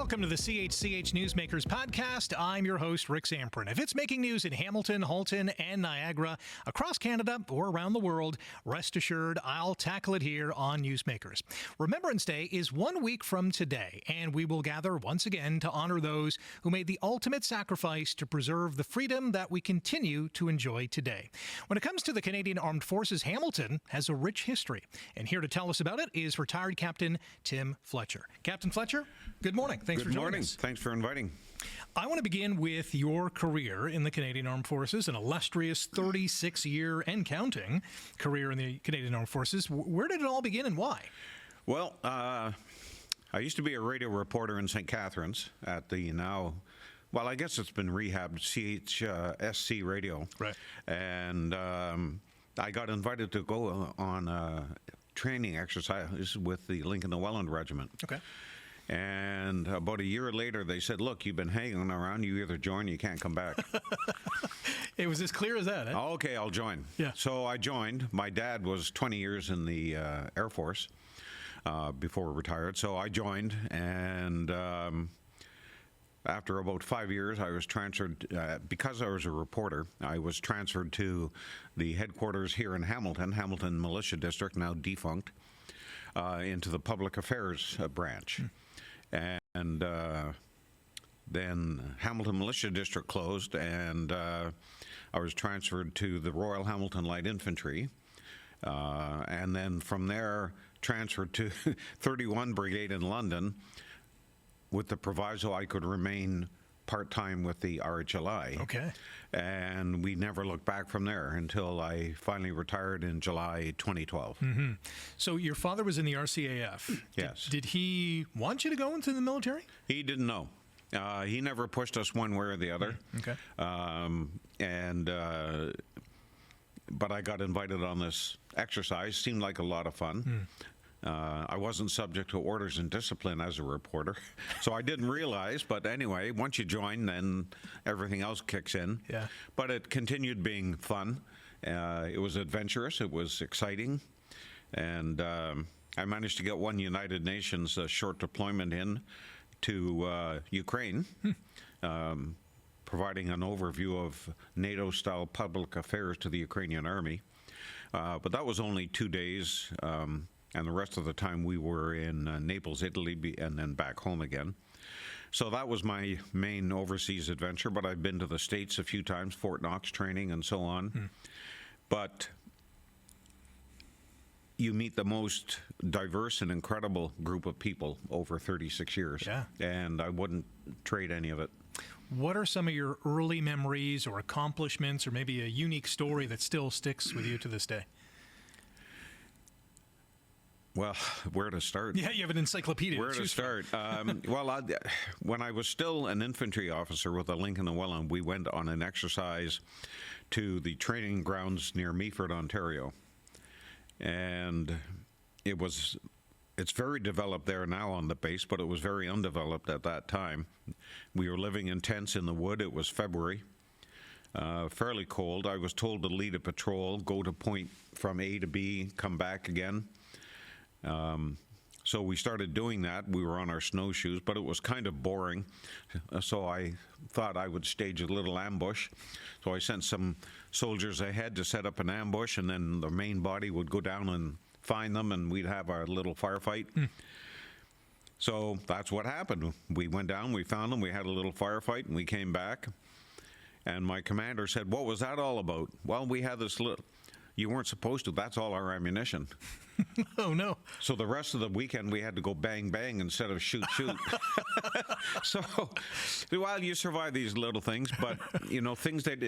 Welcome to the CHCH Newsmakers podcast. I'm your host, Rick Zamperin. If it's making news in Hamilton, Halton, and Niagara, across Canada or around the world, rest assured I'll tackle it here on Newsmakers. Remembrance Day is 1 week from today, and we will gather once again to honor those who made the ultimate sacrifice to preserve the freedom that we continue to enjoy today. When it comes to the Canadian Armed Forces, Hamilton has a rich history, and here to tell us about it is retired Captain Tim Fletcher. Captain Fletcher, good morning. Thanks for joining us. Thanks for inviting. I want to begin with your career in the Canadian Armed Forces, an illustrious 36-year and counting career in the Canadian Armed Forces. Where did it all begin and why? Well, I used to be a radio reporter in St. Catharines at the now, well, I guess it's been rehabbed, CHSC Radio. Right. And I got invited to go on training exercise with the Lincoln Welland Regiment. Okay. And about a year later, they said, look, you've been hanging around. You either join or you can't come back. It was as clear as that, eh? Okay, I'll join. Yeah. So I joined. My dad was 20 years in the Air Force before he retired. So I joined. And after about 5 years, I was transferred, because I was a reporter, I was transferred to the headquarters here in Hamilton, Hamilton Militia District, now defunct, into the Public Affairs branch. And then Hamilton Militia District closed, and I was transferred to the Royal Hamilton Light Infantry, and then from there transferred to 31 Brigade in London with the proviso I could remain part-time with the RHLI. Okay. And we never looked back from there until I finally retired in July 2012. Mm-hmm. So your father was in the RCAF. Yes. Did he want you to go into the military? He didn't know. He never pushed us one way or the other. Okay. But I got invited on this exercise. Seemed like a lot of fun. I wasn't subject to orders and discipline as a reporter, so I didn't realize. But anyway, once you join, then everything else kicks in. Yeah. But it continued being fun. It was adventurous. It was exciting. And I managed to get one United Nations short deployment in to Ukraine, providing an overview of NATO-style public affairs to the Ukrainian army. But that was only 2 days. And the rest of the time we were in Naples, Italy, and then back home again. So that was my main overseas adventure, but I've been to the States a few times, Fort Knox training and so on. But you meet the most diverse and incredible group of people over 36 years. Yeah. And I wouldn't trade any of it. What are some of your early memories or accomplishments or maybe a unique story that still sticks with you to this day? Well, where to start? Yeah, you have an encyclopedia. Where to start? Well, when I was still an infantry officer with the Lincoln and Welland, we went on an exercise to the training grounds near Meaford, Ontario. And it's very developed there now on the base, but it was very undeveloped at that time. We were living in tents in the wood. It was February. Fairly cold. I was told to lead a patrol, go to point from A to B, come back again. So we started doing that. We were on our snowshoes, but it was kind of boring. So I thought I would stage a little ambush. So I sent some soldiers ahead to set up an ambush, and then the main body would go down and find them, and we'd have our little firefight. So that's what happened. We went down, we found them, we had a little firefight, and we came back. And my commander said, "What was that all about?" "Well, we had this little..." "You weren't supposed to. That's all our ammunition." Oh, no. So the rest of the weekend, we had to go bang, bang instead of shoot, shoot. So, well, you survive these little things, but, things that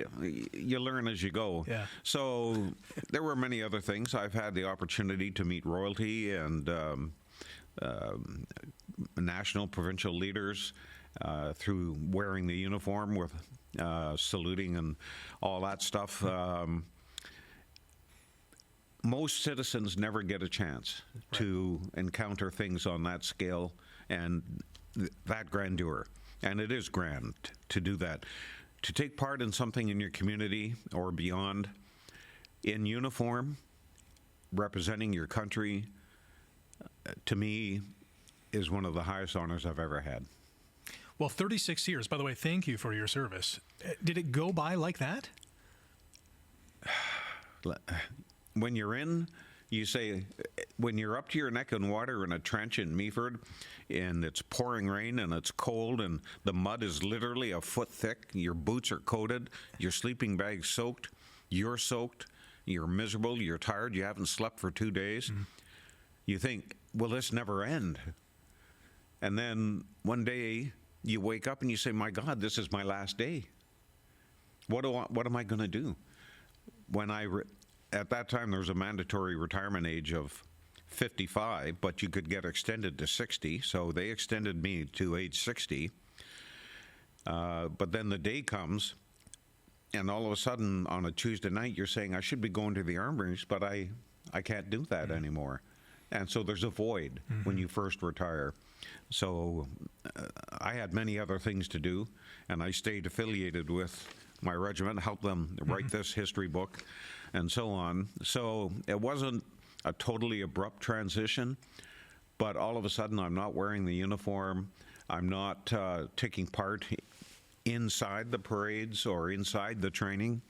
you learn as you go. Yeah. So there were many other things. I've had the opportunity to meet royalty and national, provincial leaders through wearing the uniform with saluting and all that stuff. Most citizens never get a chance to encounter things on that scale and that grandeur. And it is grand to do that. To take part in something in your community or beyond, in uniform, representing your country, to me, is one of the highest honors I've ever had. Well, 36 years, by the way, thank you for your service. Did it go by like that? When you're in, you say, when you're up to your neck in water in a trench in Meaford, and it's pouring rain and it's cold and the mud is literally a foot thick, your boots are coated, your sleeping bag's soaked, you're soaked, you're miserable, you're tired, you haven't slept for 2 days, you think, will this never end? And then one day you wake up and you say, my God, this is my last day. What am I going to do? At that time, there was a mandatory retirement age of 55, but you could get extended to 60. So they extended me to age 60. But then the day comes, and all of a sudden, on a Tuesday night, you're saying, I should be going to the armories, but I can't do that anymore. And so there's a void when you first retire. So I had many other things to do, and I stayed affiliated with my regiment, helped them write this history book, and so on. So it wasn't a totally abrupt transition, but all of a sudden I'm not wearing the uniform. I'm not taking part inside the parades or inside the training.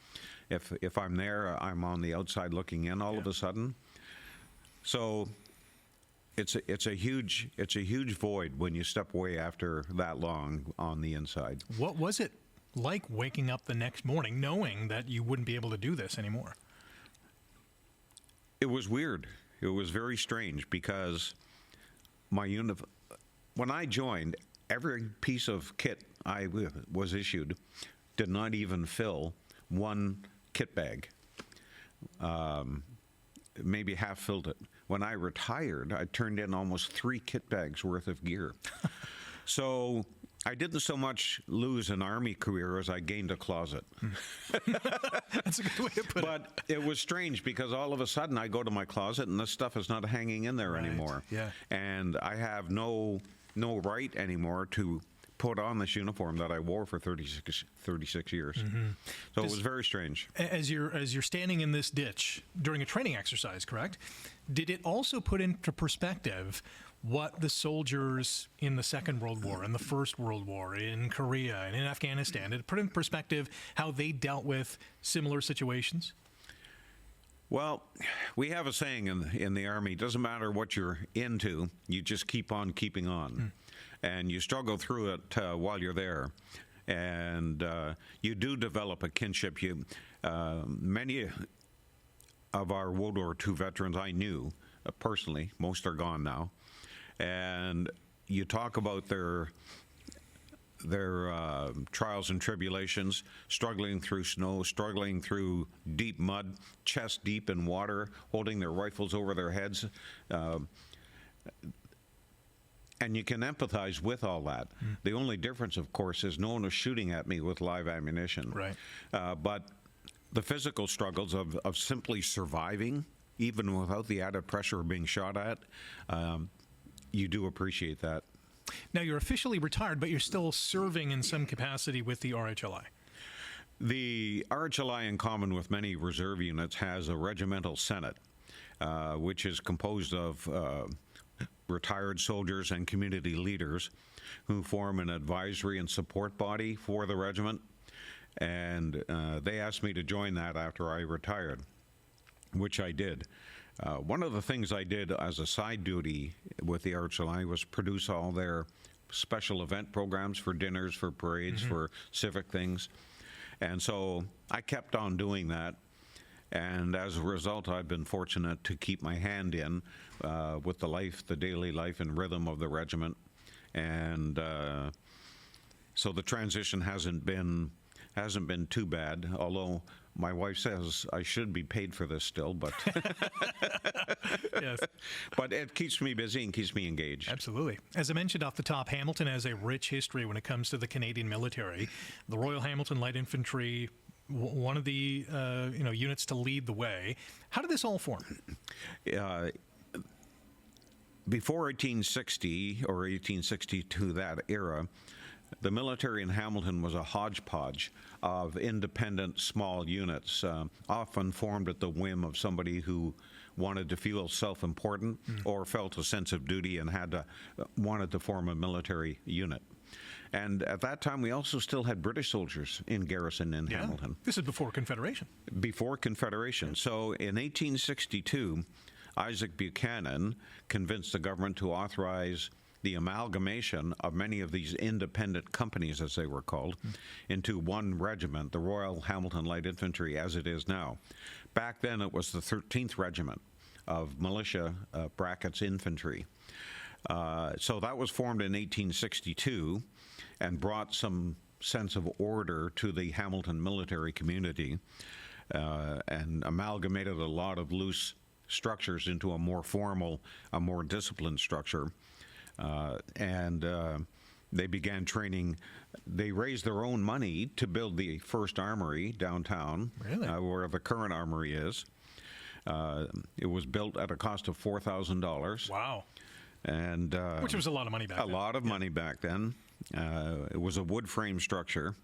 If I'm there, I'm on the outside looking in all of a sudden. So it's a huge void when you step away after that long on the inside. What was it like waking up the next morning knowing that you wouldn't be able to do this anymore? It was weird. It was very strange because when I joined, every piece of kit I was issued did not even fill one kit bag. Maybe half filled it. When I retired, I turned in almost 3 kit bags worth of gear. So I didn't so much lose an Army career as I gained a closet. That's a good way to put it. But it was strange because all of a sudden I go to my closet and this stuff is not hanging in there anymore. Yeah. And I have no right anymore to put on this uniform that I wore for 36 years. So it was very strange. As you're standing in this ditch during a training exercise, correct? Did it also put into perspective what the soldiers in the Second World War, in the First World War, in Korea, and in Afghanistan, did it put in perspective how they dealt with similar situations? Well, we have a saying in the Army, it doesn't matter what you're into, you just keep on keeping on. And you struggle through it while you're there. And you do develop a kinship. Many of our World War II veterans I knew personally, most are gone now. And you talk about their trials and tribulations, struggling through snow, struggling through deep mud, chest deep in water, holding their rifles over their heads. And you can empathize with all that. The only difference, of course, is no one was shooting at me with live ammunition. Right. But the physical struggles of simply surviving, even without the added pressure of being shot at, you do appreciate that. Now, you're officially retired, but you're still serving in some capacity with the RHLI. The RHLI, in common with many reserve units, has a regimental senate, which is composed of retired soldiers and community leaders who form an advisory and support body for the regiment. And they asked me to join that after I retired, which I did. One of the things I did as a side duty with the RHLI was produce all their special event programs for dinners, for parades, for civic things. And so I kept on doing that. And as a result, I've been fortunate to keep my hand in with the daily life and rhythm of the regiment. And so the transition hasn't been too bad, although my wife says I should be paid for this still, but Yes. But it keeps me busy and keeps me engaged. Absolutely. As I mentioned off the top, Hamilton has a rich history when it comes to the Canadian military. The Royal Hamilton Light Infantry, one of the units to lead the way. How did this all form? Before 1860 or 1862, that era, the military in Hamilton was a hodgepodge of independent small units, often formed at the whim of somebody who wanted to feel self-important or felt a sense of duty and wanted to form a military unit. And at that time, we also still had British soldiers in garrison in Hamilton. This is before Confederation. Before Confederation. So in 1862, Isaac Buchanan convinced the government to authorize the amalgamation of many of these independent companies, as they were called, into one regiment, the Royal Hamilton Light Infantry, as it is now. Back then, it was the 13th Regiment of Militia brackets Infantry. So that was formed in 1862 and brought some sense of order to the Hamilton military community and amalgamated a lot of loose structures into a more formal, a more disciplined structure. They began training. They raised their own money to build the first armory downtown, really? Where the current armory is. It was built at a cost of $4,000. Wow. And which was a lot of money back then. A lot of money back then. It was a wood frame structure.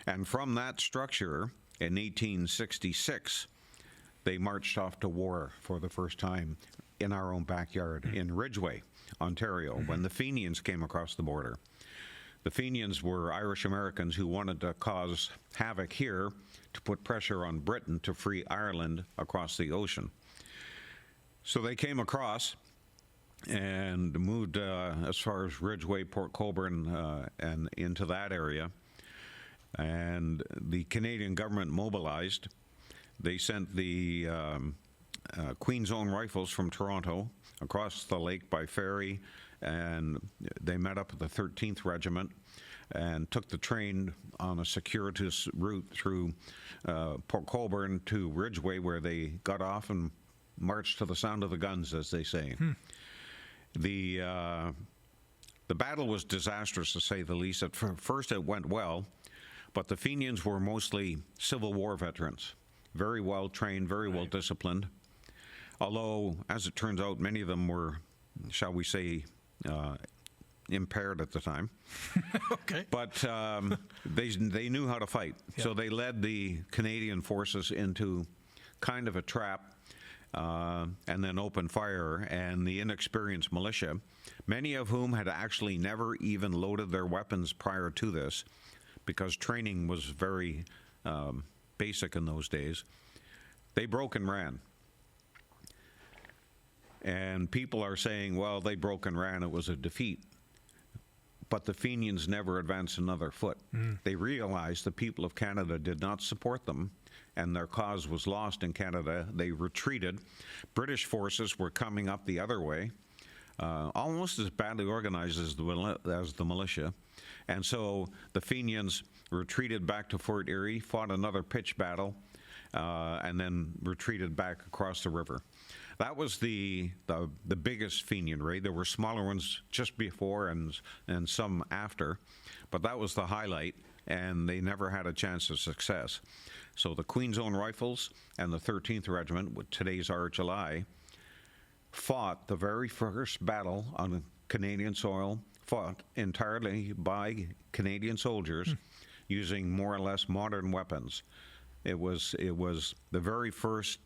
And from that structure, in 1866, they marched off to war for the first time in our own backyard in Ridgeway, Ontario, when the Fenians came across the border. The Fenians were Irish Americans who wanted to cause havoc here to put pressure on Britain to free Ireland across the ocean. So they came across and moved as far as Ridgeway, Port Colborne, and into that area. And the Canadian government mobilized. They sent the Queen's Own Rifles from Toronto across the lake by ferry, and they met up at the 13th Regiment and took the train on a circuitous route through Port Colborne to Ridgeway, where they got off and marched to the sound of the guns, as they say. The battle was disastrous, to say the least. At first it went well, but the Fenians were mostly Civil War veterans, very well trained, very well disciplined. Although, as it turns out, many of them were, shall we say, impaired at the time. Okay. But they knew how to fight. Yeah. So they led the Canadian forces into kind of a trap and then opened fire. And the inexperienced militia, many of whom had actually never even loaded their weapons prior to this, because training was very basic in those days, they broke and ran. And people are saying, well, they broke and ran, it was a defeat. But the Fenians never advanced another foot. They realized the people of Canada did not support them, and their cause was lost in Canada. They retreated. British forces were coming up the other way, almost as badly organized as the militia. And so the Fenians retreated back to Fort Erie, fought another pitched battle, and then retreated back across the river. That was the biggest Fenian raid. There were smaller ones just before and some after, but that was the highlight, and they never had a chance of success. So the Queen's Own Rifles and the 13th Regiment, with today's RHLI, fought the very first battle on Canadian soil, fought entirely by Canadian soldiers using more or less modern weapons. It was the very first,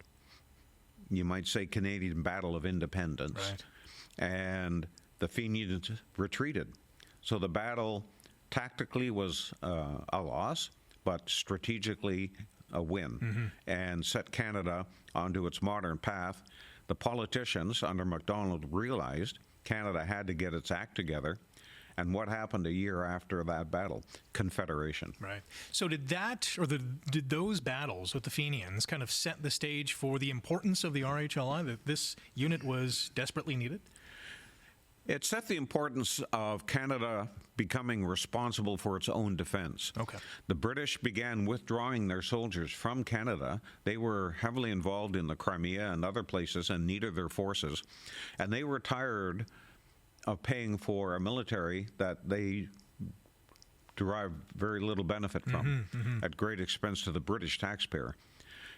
you might say, Canadian battle of independence. Right. And the Fenians retreated. So the battle tactically was a loss, but strategically a win, and set Canada onto its modern path. The politicians under Macdonald realized Canada had to get its act together. And what happened a year after that battle? Confederation. Right. So did those battles with the Fenians kind of set the stage for the importance of the RHLI, that this unit was desperately needed? It set the importance of Canada becoming responsible for its own defense. Okay. The British began withdrawing their soldiers from Canada. They were heavily involved in the Crimea and other places and needed their forces. And they were tired of paying for a military that they derived very little benefit from, at great expense to the British taxpayer.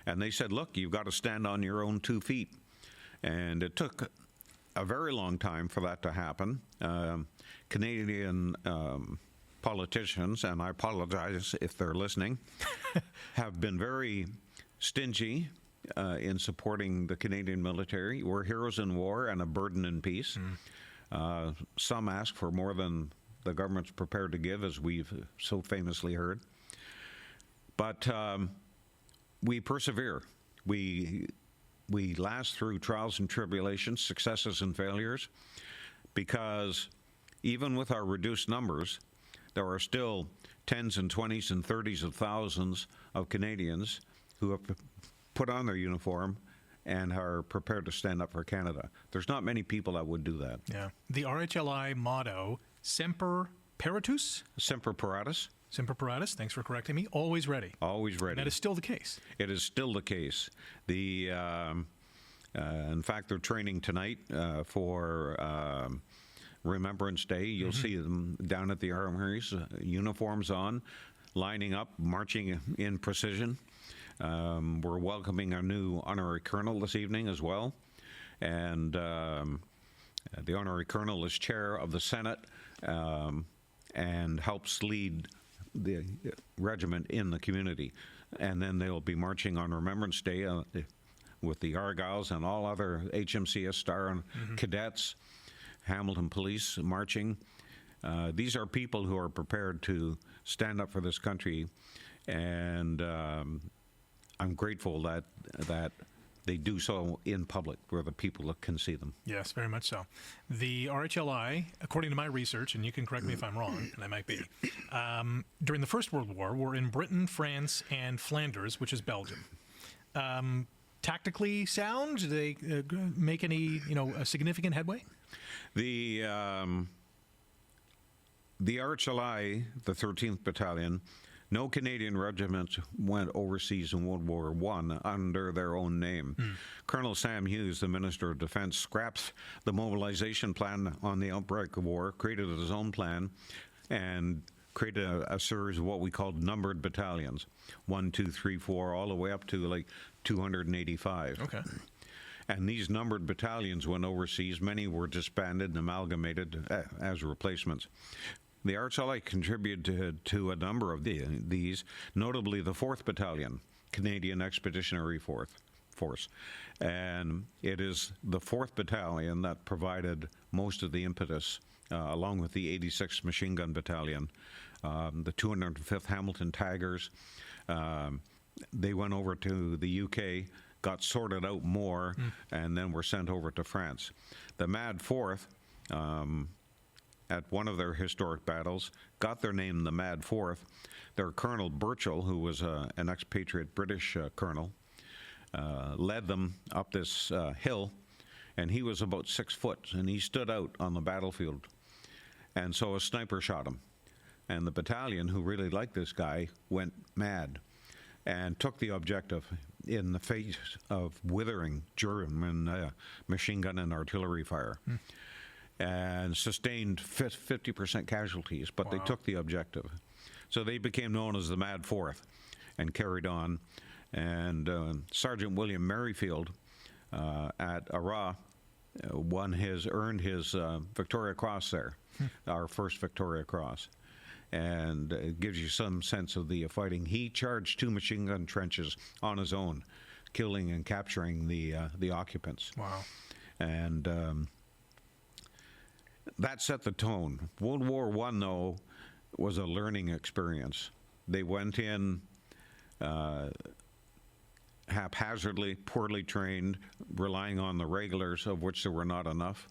And they said, look, you've got to stand on your own 2 feet. And it took a very long time for that to happen. Canadian politicians, and I apologize if they're listening, have been very stingy in supporting the Canadian military. We're heroes in war and a burden in peace. Some ask for more than the government's prepared to give, as we've so famously heard. But we persevere. We last through trials and tribulations, successes and failures, because even with our reduced numbers, there are still tens and 20s and 30s of thousands of Canadians who have put on their uniform and are prepared to stand up for Canada. There's not many people that would do that. Yeah. The RHLI motto, Semper Paratus? Semper Paratus. Semper Paratus, thanks for correcting me. Always ready. Always ready. And that is still the case. It is still the case. In fact, they're training tonight for Remembrance Day. You'll see them down at the armories, uniforms on, lining up, marching in precision. We're welcoming our new honorary colonel this evening as well. And the honorary colonel is chair of the Senate and helps lead the regiment in the community. And then they'll be marching on Remembrance Day with the Argylls and all other HMCS Star and cadets, Hamilton Police marching. These are people who are prepared to stand up for this country, and I'm grateful that they do so in public where the people can see them. Yes, very much so. The RHLI, according to my research, and you can correct me if I'm wrong, and I might be, during the First World War, were in Britain, France, and Flanders, which is Belgium. Tactically sound? Do they make any, significant headway? The RHLI, the 13th Battalion, no Canadian regiments went overseas in World War I under their own name. Colonel Sam Hughes, the Minister of Defense, scrapped the mobilization plan on the outbreak of war, created his own plan, and created a series of what we called numbered battalions, 1, 2, 3, 4, all the way up to like 285. Okay. And these numbered battalions went overseas. Many were disbanded and amalgamated as replacements. The RHLI contributed to a number of these, notably the 4th Battalion, Canadian Expeditionary Force. And it is the 4th Battalion that provided most of the impetus, along with the 86th Machine Gun Battalion, the 205th Hamilton Tigers. They went over to the UK, got sorted out more, and then were sent over to France. The Mad 4th, at one of their historic battles, got their name the Mad 4th. Their Colonel Burchell, who was an expatriate British colonel, led them up this hill, and he was about 6 foot, and he stood out on the battlefield. And so a sniper shot him. And the battalion, who really liked this guy, went mad and took the objective in the face of withering German machine gun and artillery fire. And sustained 50% casualties, but they took the objective. So they became known as the Mad 4th and carried on. And Sergeant William Merrifield at Arras earned his Victoria Cross there, our first Victoria Cross. And it gives you some sense of the fighting. He charged 2 machine gun trenches on his own, killing and capturing the occupants. Wow. And that set the tone. World War I, though, was a learning experience. They went in haphazardly, poorly trained, relying on the regulars, of which there were not enough.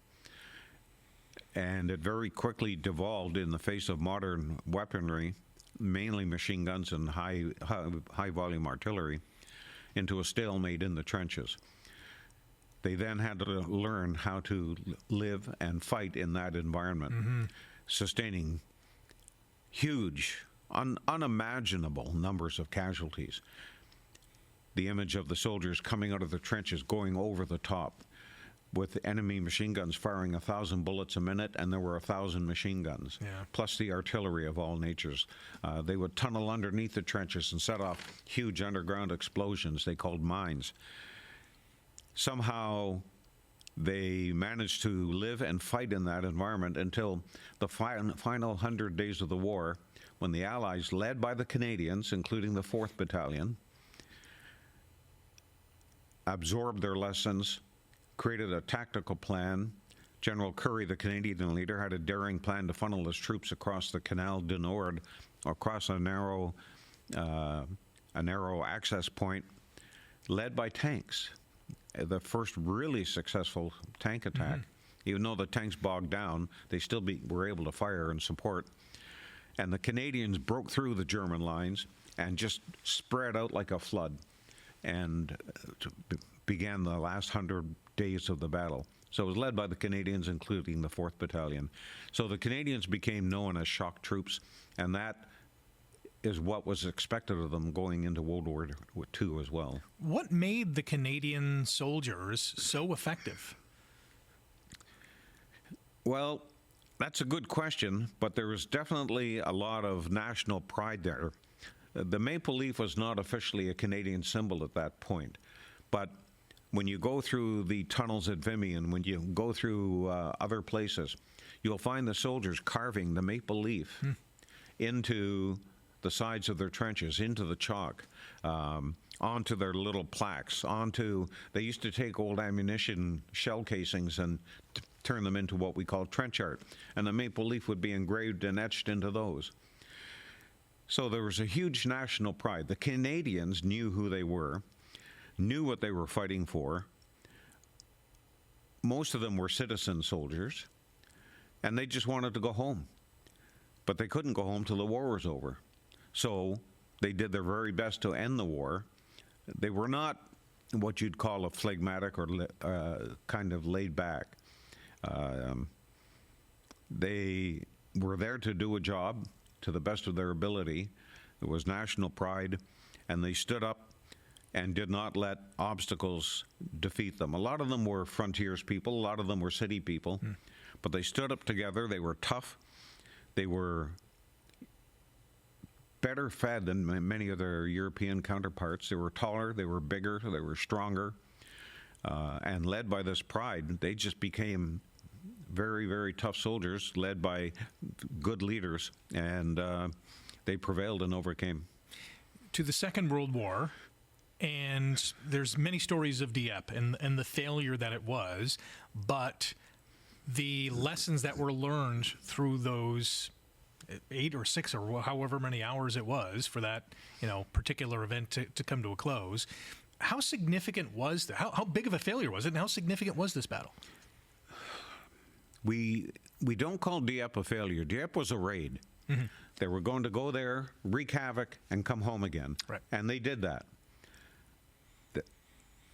And it very quickly devolved, in the face of modern weaponry, mainly machine guns and high-volume artillery, into a stalemate in the trenches. They then had to learn how to live and fight in that environment, sustaining huge, unimaginable numbers of casualties. The image of the soldiers coming out of the trenches, going over the top, with enemy machine guns firing 1,000 bullets a minute, and there were 1,000 machine guns, plus the artillery of all natures. They would tunnel underneath the trenches and set off huge underground explosions they called mines. Somehow they managed to live and fight in that environment until the final 100 days of the war, when the Allies, led by the Canadians, including the 4th Battalion, absorbed their lessons, created a tactical plan, General Currie, the Canadian leader, had a daring plan to funnel his troops across the Canal du Nord, across a narrow access point, led by tanks. The first really successful tank attack. Even though the tanks bogged down, they still were able to fire and support. And the Canadians broke through the German lines and just spread out like a flood, and began the last 100 days of the battle. So it was led by the Canadians, including the 4th Battalion. So the Canadians became known as shock troops, and that is what was expected of them going into World War II as well. What made the Canadian soldiers so effective? Well, that's a good question, but there was definitely a lot of national pride there. The maple leaf was not officially a Canadian symbol at that point, but when you go through the tunnels at Vimy, when you go through other places, you'll find the soldiers carving the maple leaf into the sides of their trenches, into the chalk, onto their little plaques, they used to take old ammunition shell casings and turn them into what we call trench art, and the maple leaf would be engraved and etched into those. So there was a huge national pride. The Canadians knew who they were, knew what they were fighting for. Most of them were citizen soldiers, and they just wanted to go home. But they couldn't go home till the war was over. So they did their very best to end the war. They were not what you'd call a phlegmatic or kind of laid back. They were there to do a job to the best of their ability. There was national pride, and they stood up and did not let obstacles defeat them. A lot of them were frontiers people, a lot of them were city people, but they stood up together. They were tough. They were better fed than many of their European counterparts. They were taller, they were bigger, they were stronger, and led by this pride, they just became very, very tough soldiers led by good leaders, and they prevailed and overcame. To the Second World War, and there's many stories of Dieppe and the failure that it was, but the lessons that were learned through those 8 or 6 or however many hours it was for that particular event to come to a close. How significant was that? How big of a failure was it, and how significant was this battle? We don't call Dieppe a failure. Dieppe was a raid. They were going to go there, wreak havoc, and come home again. Right. And they did that.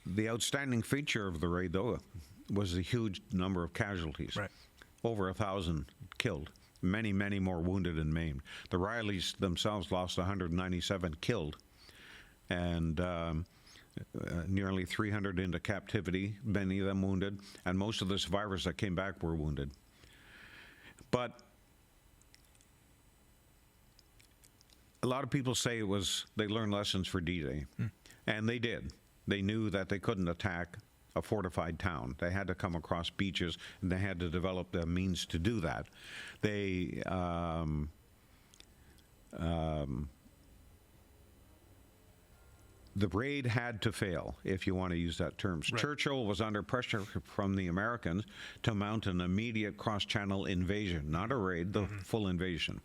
The outstanding feature of the raid, though, was the huge number of casualties. Right. Over 1,000 killed. Many, many more wounded and maimed. The Rileys themselves lost 197 killed, and nearly 300 into captivity, many of them wounded, and most of the survivors that came back were wounded. But a lot of people say they learned lessons for D-Day, and they did. They knew that they couldn't attack a fortified town. They had to come across beaches, and they had to develop the means to do that. The raid had to fail, if you want to use that term. Right. Churchill was under pressure from the Americans to mount an immediate cross-channel invasion, not a raid, the full invasion.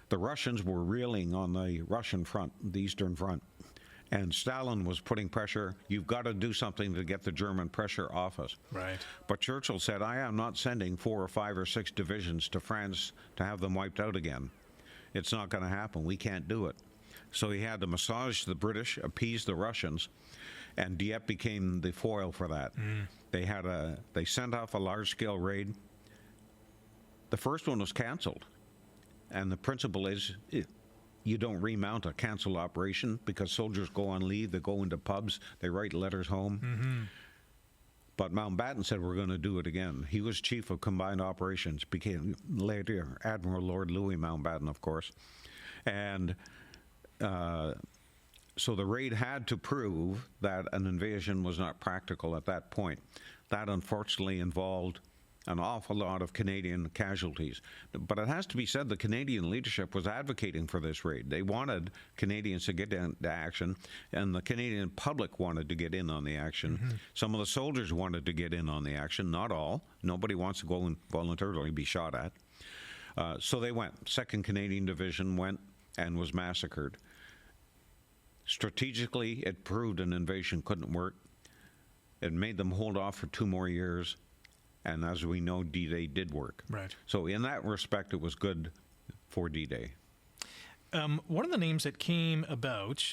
The Russians were reeling on the Russian front, the Eastern Front. And Stalin was putting pressure. You've got to do something to get the German pressure off us. Right. But Churchill said, I am not sending 4 or 5 or 6 divisions to France to have them wiped out again. It's not going to happen. We can't do it. So he had to massage the British, appease the Russians, and Dieppe became the foil for that. They sent off a large-scale raid. The first one was canceled. And the principle is, you don't remount a canceled operation because soldiers go on leave, they go into pubs, they write letters home. But Mountbatten said, we're going to do it again. He was chief of combined operations, became later Admiral Lord Louis Mountbatten, of course. And so the raid had to prove that an invasion was not practical at that point. That unfortunately involved an awful lot of Canadian casualties. But it has to be said the Canadian leadership was advocating for this raid. They wanted Canadians to get into action, and the Canadian public wanted to get in on the action. Some of the soldiers wanted to get in on the action, not all. Nobody wants to go and voluntarily be shot at. So they went. 2nd Canadian Division went and was massacred. Strategically, it proved an invasion couldn't work. It made them hold off for 2 more years. And as we know, D-Day did work. Right. So in that respect, it was good for D-Day. One of the names that came about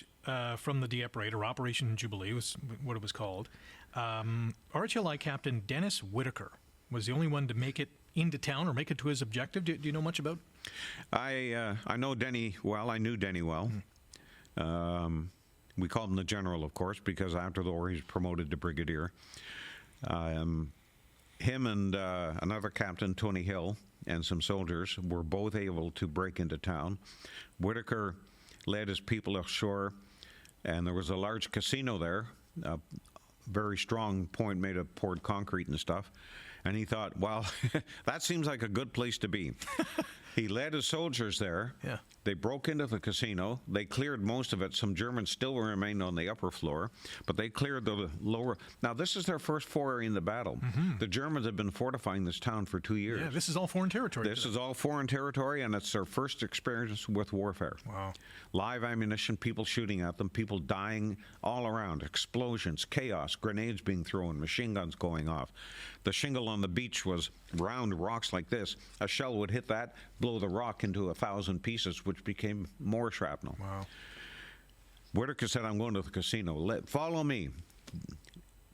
from the Dieppe raid, or Operation Jubilee, was what it was called. RHLI Captain Dennis Whitaker was the only one to make it into town or make it to his objective. Do you know much about? I know Denny well. I knew Denny well. We called him the General, of course, because after the war, he was promoted to Brigadier. Him and another captain, Tony Hill, and some soldiers were both able to break into town. Whitaker led his people ashore, and there was a large casino there, a very strong point made of poured concrete and stuff. And he thought, well, that seems like a good place to be. He led his soldiers there. Yeah. They broke into the casino. They cleared most of it. Some Germans still remained on the upper floor, but they cleared the lower. Now, this is their first foray in the battle. The Germans have been fortifying this town for 2 years. Yeah, this is all foreign territory. This is all foreign territory, and it's their first experience with warfare. Wow. Live ammunition, people shooting at them, people dying all around, explosions, chaos, grenades being thrown, machine guns going off. The shingle on the beach was round rocks like this. A shell would hit that, blow the rock into 1,000 pieces, which became more shrapnel. Wow. Whitaker said, I'm going to the casino. Follow me.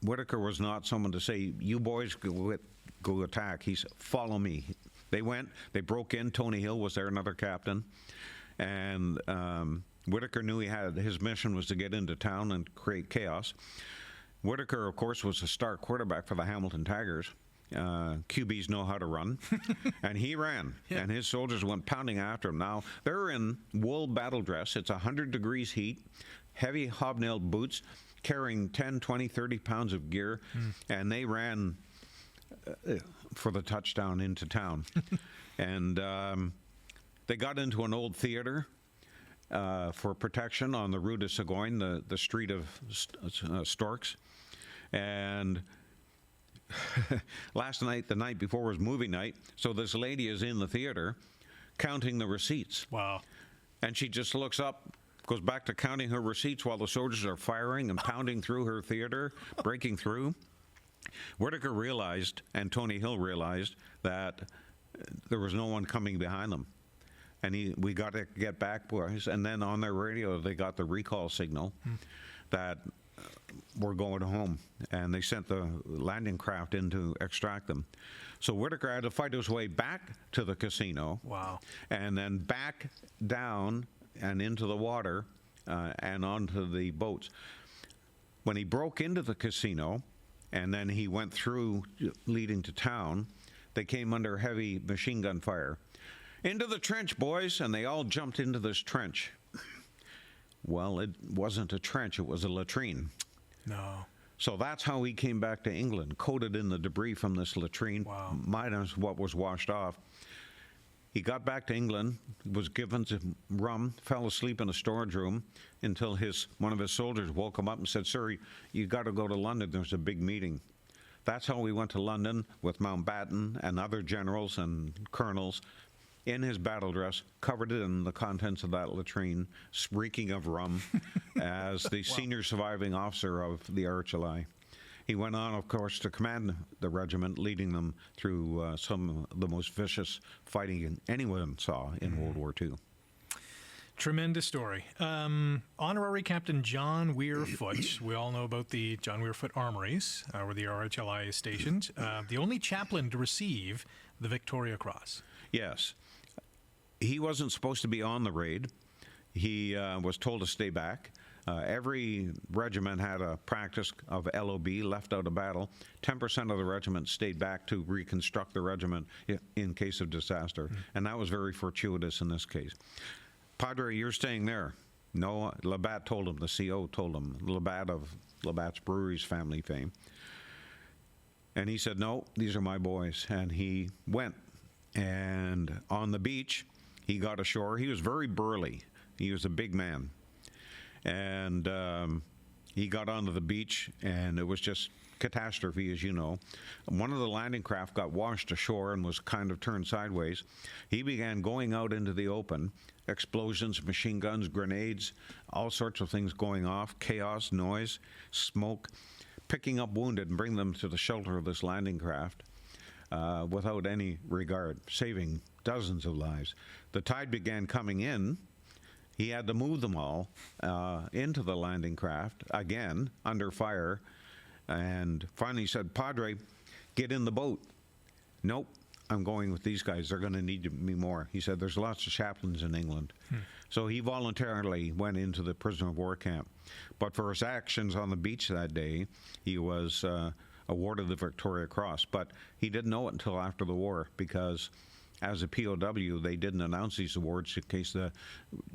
Whitaker was not someone to say, you boys go attack. He said, follow me. They went. They broke in. Tony Hill was there, another captain. And Whitaker knew his mission was to get into town and create chaos. Whitaker, of course, was a star quarterback for the Hamilton Tigers. QBs know how to run. And he ran. Yeah. And his soldiers went pounding after him. Now, they're in wool battle dress. It's 100 degrees heat, heavy hobnailed boots, carrying 10, 20, 30 pounds of gear. And they ran for the touchdown into town. And they got into an old theater for protection on the Rue de Sagogne, the street of Storks. And last night, the night before, was movie night. So this lady is in the theater counting the receipts. Wow. And she just looks up, goes back to counting her receipts while the soldiers are firing and pounding through her theater, breaking through. Whitaker realized, and Tony Hill realized, that there was no one coming behind them. And we got to get back, boys. And then on their radio, they got the recall signal that we're going home. And they sent the landing craft in to extract them. So Whitaker had to fight his way back to the casino. Wow. And then back down and into the water and onto the boats. When he broke into the casino, and then he went through leading to town, they came under heavy machine gun fire. Into the trench, boys, and they all jumped into this trench. Well, it wasn't a trench, it was a latrine. No. So that's how he came back to England, coated in the debris from this latrine, wow, minus what was washed off. He got back to England, was given some rum, fell asleep in a storage room until one of his soldiers woke him up and said, "Sir, you got to go to London, there's a big meeting." That's how we went to London with Mountbatten and other generals and colonels in his battle dress, covered in the contents of that latrine, reeking of rum, as the senior surviving officer of the RHLI. He went on, of course, to command the regiment, leading them through some of the most vicious fighting anyone saw in World War II. Tremendous story. Honorary Captain John Weir Foote. We all know about the John Weir Foote Armories, where the RHLI is stationed. The only chaplain to receive the Victoria Cross. Yes. He wasn't supposed to be on the raid. He was told to stay back. Every regiment had a practice of LOB, left out of battle. 10% of the regiment stayed back to reconstruct the regiment in case of disaster. And that was very fortuitous in this case. Padre, you're staying there. No, Labatt told him, the CO told him, Labatt of Labatt's Breweries family fame. And he said, no, these are my boys. And he went. And on the beach, he got ashore. He was very burly. He was a big man. And he got onto the beach, and it was just catastrophe, as you know. One of the landing craft got washed ashore and was kind of turned sideways. He began going out into the open. Explosions, machine guns, grenades, all sorts of things going off, chaos, noise, smoke, picking up wounded and bring them to the shelter of this landing craft without any regard, saving dozens of lives. The tide began coming in. He had to move them all into the landing craft, again, under fire, and finally said, Padre, get in the boat. Nope, I'm going with these guys. They're going to need me more. He said, there's lots of chaplains in England. So he voluntarily went into the prisoner of war camp. But for his actions on the beach that day, he was awarded the Victoria Cross. But he didn't know it until after the war, because as a POW, they didn't announce these awards in case the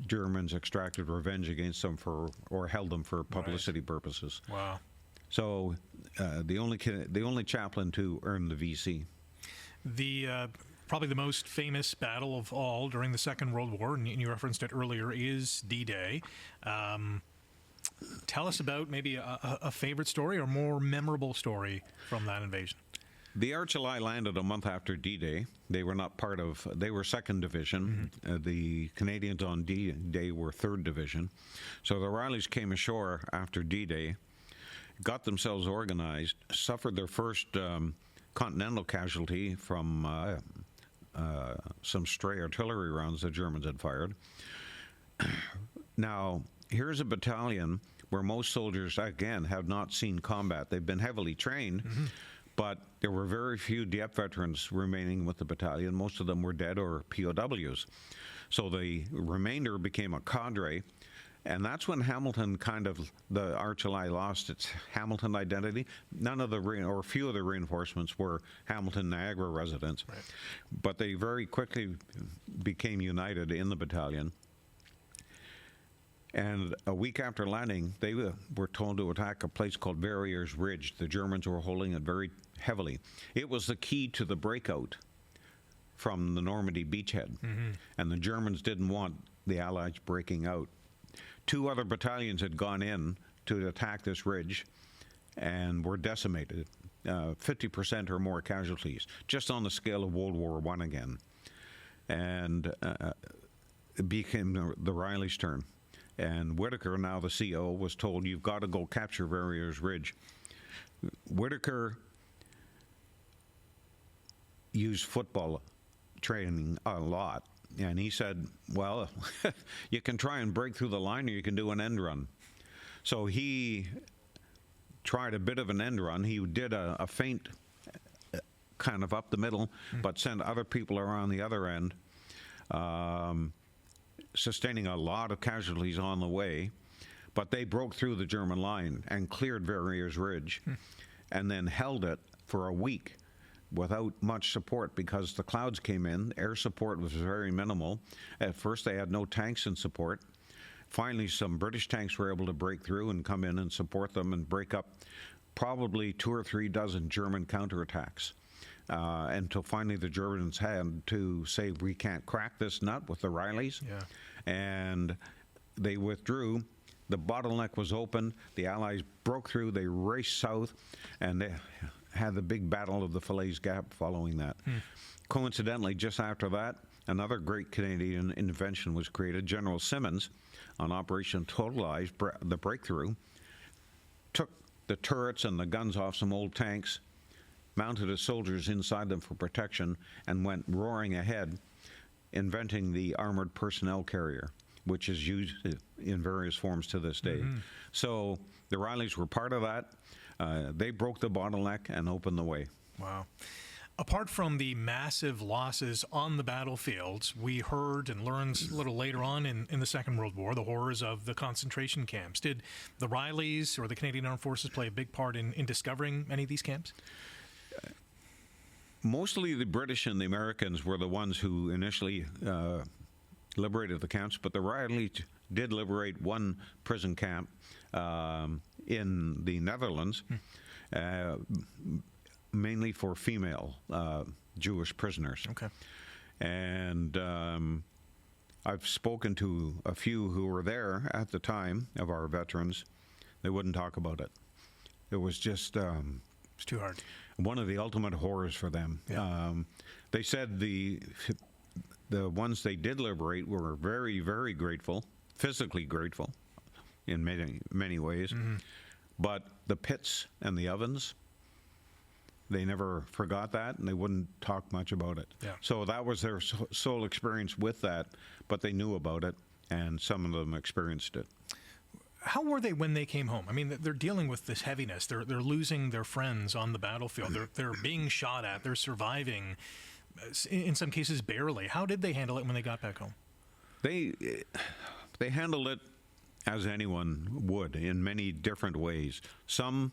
Germans extracted revenge against them or held them for publicity purposes. Wow. So the only chaplain to earn the VC. Probably the most famous battle of all during the Second World War, and you referenced it earlier, is D-Day. Tell us about maybe a favorite story or more memorable story from that invasion. The Artillery landed a month after D-Day. They were not part of, they were 2nd Division. The Canadians on D-Day were 3rd Division. So the Rileys came ashore after D-Day, got themselves organized, suffered their first continental casualty from some stray artillery rounds the Germans had fired. Now, here's a battalion where most soldiers, again, have not seen combat. They've been heavily trained, but there were very few Dieppe veterans remaining with the battalion. Most of them were dead or POWs. So the remainder became a cadre, and that's when Hamilton the Artillery lost its Hamilton identity. None of or few of the reinforcements were Hamilton Niagara residents, but they very quickly became united in the battalion. And a week after landing, they were told to attack a place called Verrières Ridge. The Germans were holding it very heavily. It was the key to the breakout from the Normandy beachhead, and the Germans didn't want the Allies breaking out. 2 other battalions had gone in to attack this ridge and were decimated, 50% or more casualties, just on the scale of World War I again. And it became the Rileys' turn. And Whitaker, now the CO, was told, you've got to go capture Verrières Ridge. Whitaker used football training a lot. And he said, well, you can try and break through the line or you can do an end run. So he tried a bit of an end run. He did a feint kind of up the middle, but sent other people around the other end, sustaining a lot of casualties on the way. But they broke through the German line and cleared Verrières Ridge and then held it for a week without much support because the clouds came in. Air support was very minimal. At first they had no tanks in support. Finally, some British tanks were able to break through and come in and support them and break up probably 2 or 3 dozen German counterattacks. Until finally the Germans had to say, we can't crack this nut with the Rileys. And they withdrew. The bottleneck was open. The Allies broke through. They raced south, and they had the big battle of the Falaise Gap following that. Coincidentally, just after that, another great Canadian intervention was created. General Simmons, on Operation Totalize, the breakthrough, took the turrets and the guns off some old tanks, mounted his soldiers inside them for protection, and went roaring ahead, inventing the armored personnel carrier, which is used in various forms to this day. So the Rileys were part of that. They broke the bottleneck and opened the way. Wow. Apart from the massive losses on the battlefields, we heard and learned a little later on in the Second World War the horrors of the concentration camps. Did the Rileys or the Canadian Armed Forces play a big part in discovering any of these camps? Mostly the British and the Americans were the ones who initially liberated the camps, but the Rileys did liberate one prison camp in the Netherlands. mainly for female Jewish prisoners. Okay. And I've spoken to a few who were there at the time of our veterans. They wouldn't talk about it. It was just It's too hard. one of the ultimate horrors for them. Yeah. They said the ones they did liberate were very, very grateful, physically grateful in many ways. Mm-hmm. But the pits and the ovens, they never forgot that, and they wouldn't talk much about it. Yeah. So that was their sole experience with that, but they knew about it, and some of them experienced it. How were they when they came home? I mean, they're dealing with this heaviness. They're losing their friends on the battlefield. They're being shot at. They're surviving, in some cases barely. How did they handle it when they got back home? They handled it as anyone would in many different ways. Some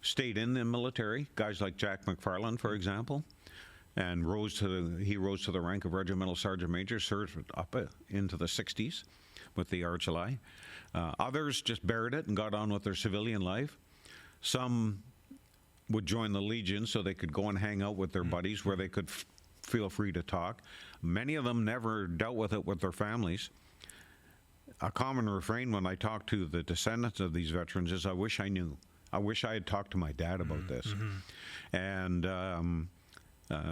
stayed in the military, guys like Jack McFarland, for example, and he rose to the rank of regimental sergeant major, served up into the 60s with the Artillery. Others just buried it and got on with their civilian life. Some would join the Legion so they could go and hang out with their buddies where they could feel free to talk. Many of them never dealt with it with their families. A common refrain when I talk to the descendants of these veterans is, I wish I knew. I wish I had talked to my dad about this. And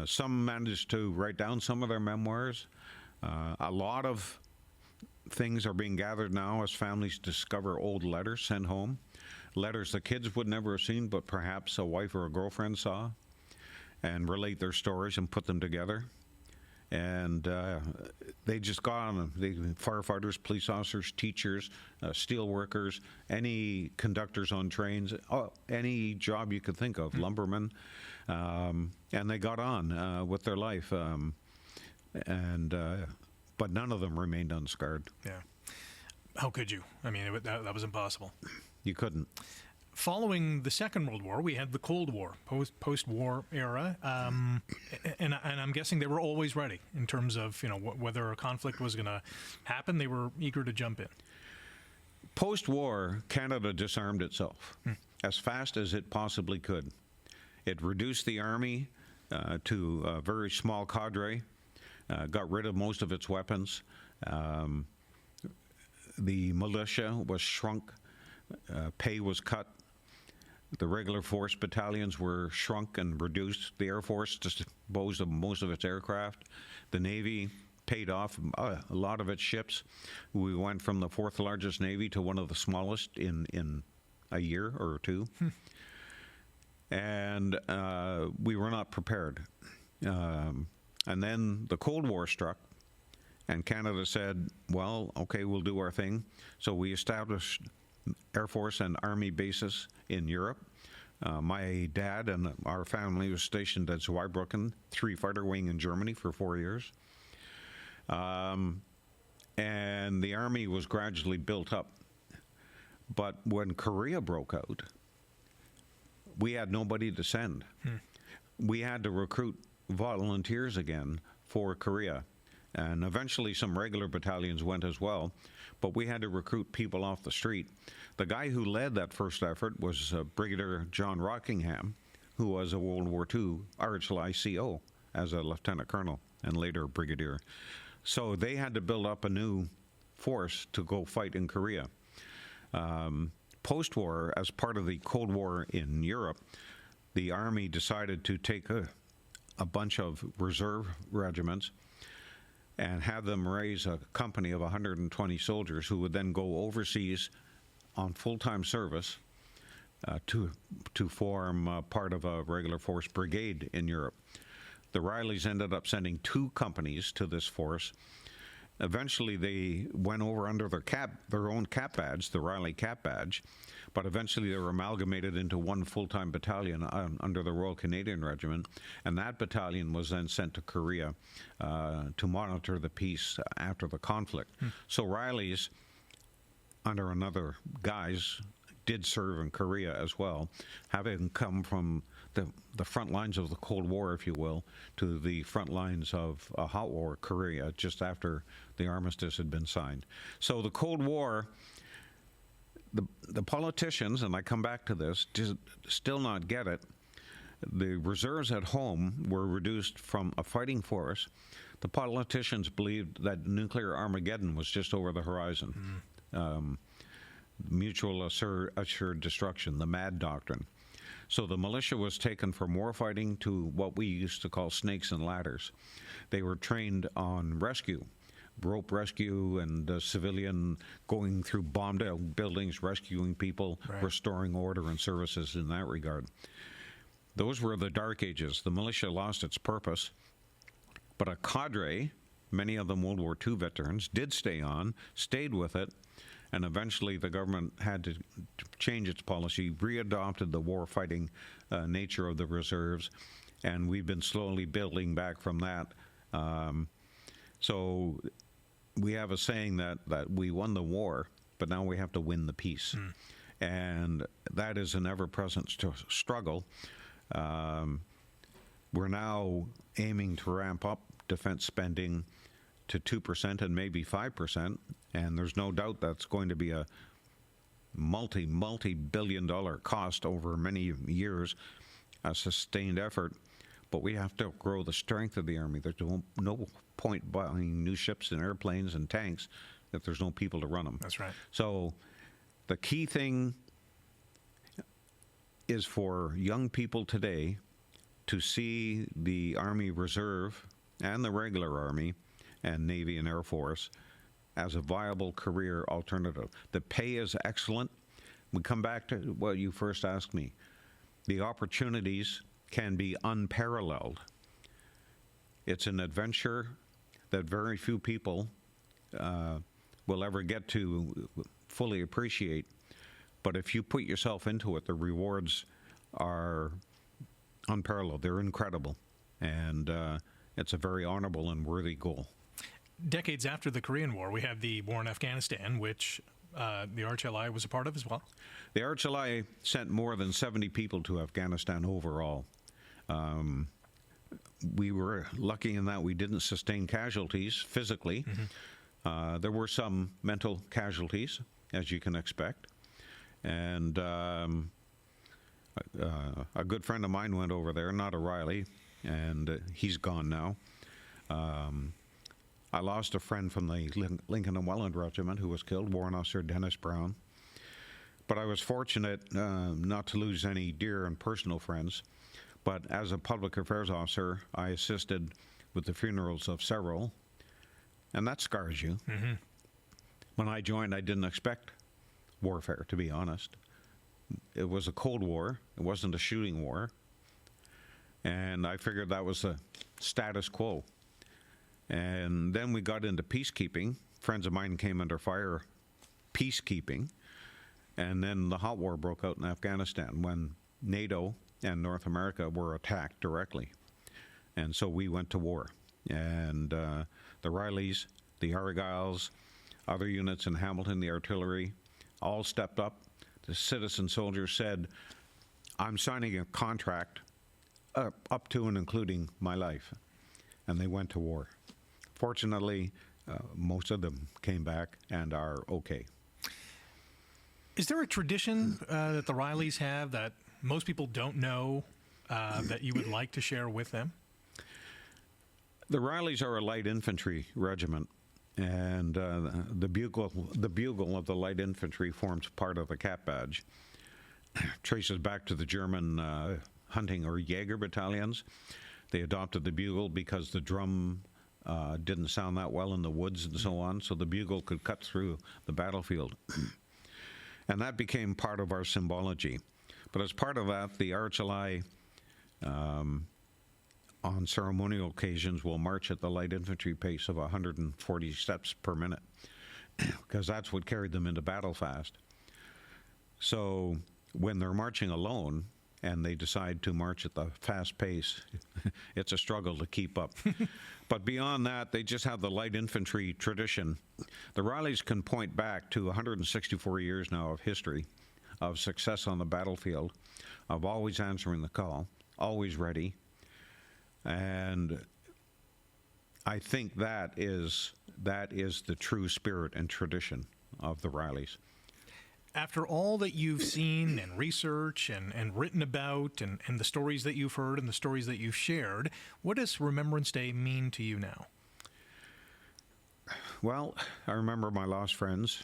some managed to write down some of their memoirs. A lot of things are being gathered now as families discover old letters sent home. Letters the kids would never have seen, but perhaps a wife or a girlfriend saw, and relate their stories and put them together. And they just got on them. Firefighters, police officers, teachers, steel workers, any conductors on trains, any job you could think of, lumbermen, and they got on with their life. But none of them remained unscarred. Yeah. How could you? I mean, that was impossible. You couldn't. Following the Second World War, we had the Cold War, post-war era, and I'm guessing they were always ready in terms of whether a conflict was going to happen. They were eager to jump in. Post-war, Canada disarmed itself as fast as it possibly could. It reduced the army to a very small cadre, got rid of most of its weapons. The militia was shrunk. Pay was cut. The regular force battalions were shrunk and reduced. The Air Force disposed of most of its aircraft. The Navy paid off a lot of its ships. We went from the fourth largest Navy to one of the smallest in a year or two. And we were not prepared. And then the Cold War struck, and Canada said, well, okay, we'll do our thing. So we established Air Force and Army bases in Europe. My dad and our family was stationed at Zweibrücken, 3 fighter wing in Germany for 4 years. And the Army was gradually built up. But when Korea broke out, we had nobody to send. We had to recruit volunteers again for Korea. And eventually some regular battalions went as well, but we had to recruit people off the street. The guy who led that first effort was Brigadier John Rockingham, who was a World War II Artillery CO as a lieutenant colonel and later brigadier. So they had to build up a new force to go fight in Korea. Post-war, as part of the Cold War in Europe, the Army decided to take a bunch of reserve regiments and have them raise a company of 120 soldiers who would then go overseas on full-time service to form part of a regular force brigade in Europe. The Rileys ended up sending 2 companies to this force. Eventually, they went over under their own cap badge, the Riley cap badge, but eventually they were amalgamated into one full-time battalion under the Royal Canadian Regiment, and that battalion was then sent to Korea to monitor the peace after the conflict. So Rileys, under another guise, did serve in Korea as well, having come from the front lines of the Cold War, if you will, to the front lines of a hot war, Korea, just after the armistice had been signed. So the Cold War, the politicians, and I come back to this, still not get it. the reserves at home were reduced from a fighting force. The politicians believed that nuclear Armageddon was just over the horizon. Mutual assured destruction, the MAD doctrine. So the militia was taken from war fighting to what we used to call snakes and ladders. They were trained on rescue, rope rescue, and civilian going through bombed out buildings, rescuing people, restoring order and services in that regard. Those were the dark ages. The militia lost its purpose, but a cadre, many of them World War II veterans, did stay on, stayed with it, and eventually the government had to change its policy, readopted the war-fighting nature of the reserves, and we've been slowly building back from that. So we have a saying that we won the war, but now we have to win the peace. And that is an ever-present struggle. We're now aiming to ramp up defense spending to 2% and maybe 5%, and there's no doubt that's going to be a multi-billion-dollar cost over many years, a sustained effort. But we have to grow the strength of the Army. There's no point buying new ships and airplanes and tanks if there's no people to run them. That's right. So the key thing is for young people today to see the Army Reserve and the regular Army and Navy and Air Force as a viable career alternative. The pay is excellent. We come back to what you first asked me. The opportunities can be unparalleled. It's an adventure that very few people will ever get to fully appreciate. But if you put yourself into it, the rewards are unparalleled. They're incredible. And it's a very honorable and worthy goal. Decades after the Korean War, we have the war in Afghanistan, which the RHLI was a part of as well. The RHLI sent more than 70 people to Afghanistan overall. We were lucky in that we didn't sustain casualties physically. There were some mental casualties, as you can expect. And a good friend of mine went over there, not O'Reilly, and he's gone now. I lost a friend from the Lincoln and Welland Regiment who was killed, Warrant Officer Dennis Brown. But I was fortunate not to lose any dear and personal friends. But as a public affairs officer, I assisted with the funerals of several, and that scars you. When I joined, I didn't expect warfare, to be honest. It was a Cold War. It wasn't a shooting war. And I figured that was the status quo. And then we got into peacekeeping. Friends of mine came under fire peacekeeping. And then the hot war broke out in Afghanistan when NATO and North America were attacked directly. And so we went to war. And the Rileys, the Argylls, other units in Hamilton, the artillery, all stepped up. The citizen soldiers said, I'm signing a contract up to and including my life. And they went to war. Fortunately, most of them came back and are okay. Is there a tradition that the Rileys have that most people don't know that you would like to share with them? The Rileys are a light infantry regiment, and the bugle of the light infantry forms part of the Capt badge. Traces back to the German hunting or Jaeger battalions. They adopted the bugle because the drum didn't sound that well in the woods and so on, so the bugle could cut through the battlefield. And that became part of our symbology. But as part of that, the RHLI, on ceremonial occasions, will march at the light infantry pace of 140 steps per minute, because that's what carried them into battle fast. So when they're marching alone and they decide to march at the fast pace, it's a struggle to keep up. But beyond that, they just have the light infantry tradition. The Rileys can point back to 164 years now of history, of success on the battlefield, of always answering the call, always ready. And I think that is the true spirit and tradition of the Rileys. After all that you've seen and researched and written about and the stories that you've heard and the stories that you've shared, what does Remembrance Day mean to you now? Well, I remember my lost friends.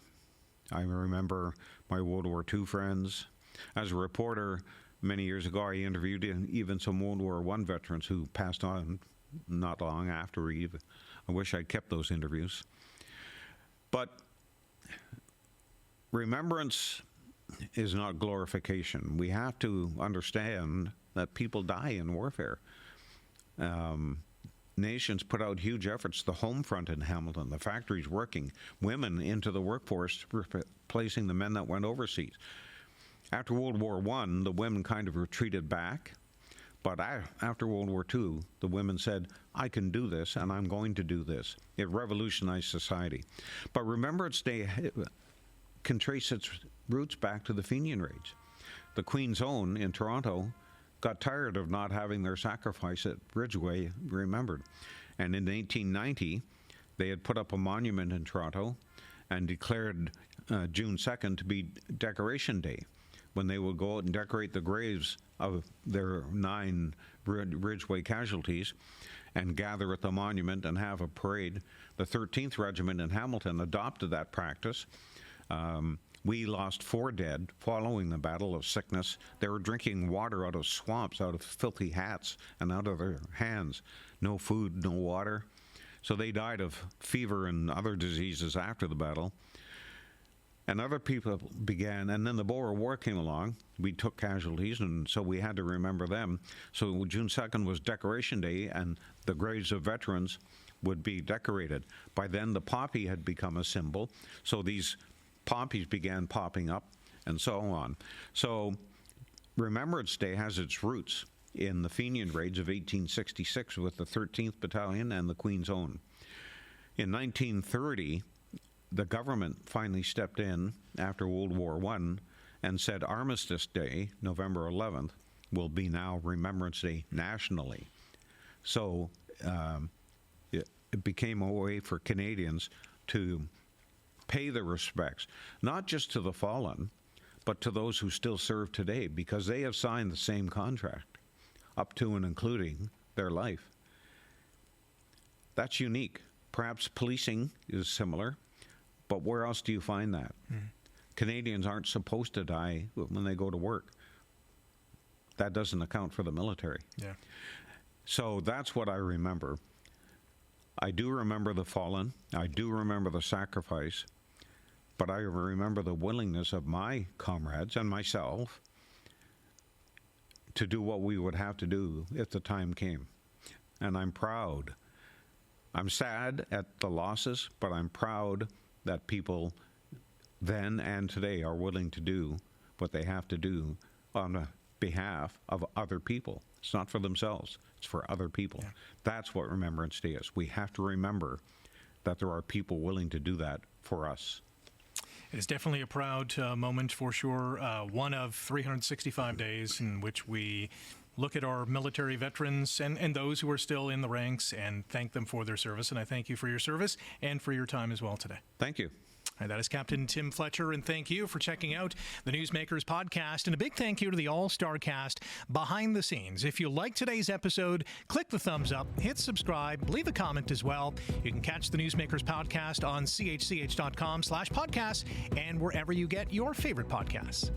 I remember my World War II friends. As a reporter, many years ago, I interviewed even some World War I veterans who passed on not long after. I wish I'd kept those interviews. But remembrance is not glorification. We have to understand that people die in warfare. Nations put out huge efforts. The home front in Hamilton, the factories working, women into the workforce, replacing the men that went overseas. After World War I, the women kind of retreated back. But after World War II, the women said, I can do this, and I'm going to do this. It revolutionized society. But Remembrance Day can trace its roots back to the Fenian Raids. The Queen's Own in Toronto got tired of not having their sacrifice at Ridgeway remembered. And in 1890, they had put up a monument in Toronto and declared June 2nd to be Decoration Day, when they would go out and decorate the graves of their 9 Ridgeway casualties and gather at the monument and have a parade. The 13th Regiment in Hamilton adopted that practice. We lost 4 dead following the battle of sickness. They were drinking water out of swamps, out of filthy hats, and out of their hands. No food, no water. So they died of fever and other diseases after the battle. And other people began, and then the Boer War came along. We took casualties, and so we had to remember them. So June 2nd was Decoration Day, and the graves of veterans would be decorated. By then, the poppy had become a symbol, so these poppies began popping up, and so on. So Remembrance Day has its roots in the Fenian Raids of 1866 with the 13th Battalion and the Queen's Own. In 1930, the government finally stepped in after World War I and said Armistice Day, November 11th, will be now Remembrance Day nationally. So it became a way for Canadians to pay their respects, not just to the fallen, but to those who still serve today, because they have signed the same contract, up to and including their life. That's unique. Perhaps policing is similar, but where else do you find that? Canadians aren't supposed to die when they go to work. That doesn't account for the military. Yeah. So that's what I remember. I do remember the fallen. I do remember the sacrifice. But I remember the willingness of my comrades and myself to do what we would have to do if the time came. And I'm proud. I'm sad at the losses, but I'm proud that people then and today are willing to do what they have to do on behalf of other people. It's not for themselves, it's for other people. Yeah. That's what Remembrance Day is. We have to remember that there are people willing to do that for us. It is definitely a proud moment for sure. One of 365 days in which we look at our military veterans and those who are still in the ranks and thank them for their service. And I thank you for your service and for your time as well today. Thank you. And that is Captain Tim Fletcher, and thank you for checking out the Newsmakers podcast. And a big thank you to the all-star cast behind the scenes. If you like today's episode, click the thumbs up, hit subscribe, leave a comment as well. You can catch the Newsmakers podcast on chch.com/podcasts and wherever you get your favorite podcasts.